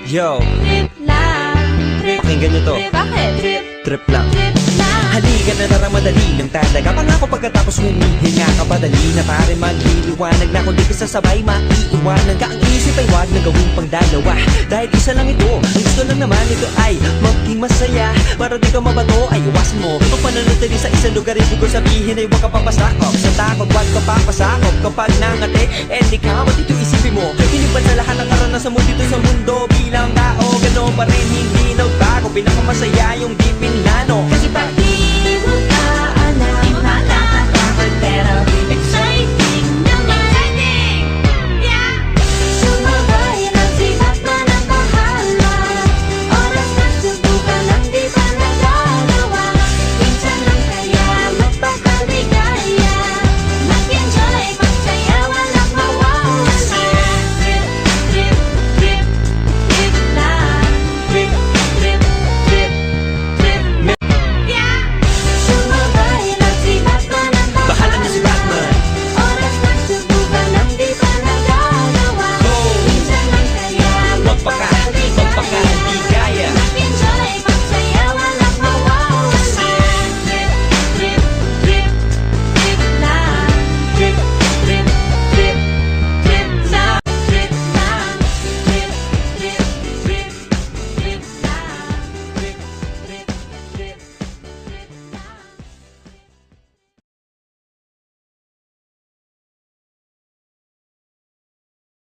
Yo, Trip lang, trip, pakinggan nyo to. trip, bakit? Trip, Trip lang. trip lang. Halika na tara, madali lang talaga. Pangako pagkatapos humihinga ka, padali na pare magliliwanag na. Kung di ka sasabay, maiiwanan ka. Ang isip ay wag na gawing pangdalawa, dahil isa lang ito. Ang gusto lang naman ito ay maging masaya. Para di ka mabato ay iwasan mo ang pananatili sa isang lugar. Ibig ko sabihin ay huwag ka papasakop sa takot, wag ka papasakop kapag nangate. And ikaw, at ito isipin mo, hindi ba sa lahat ng karanasan mo dito sa mundo bilang tao, gano'n pa rin hindi nagbago. Pinakamasaya yung di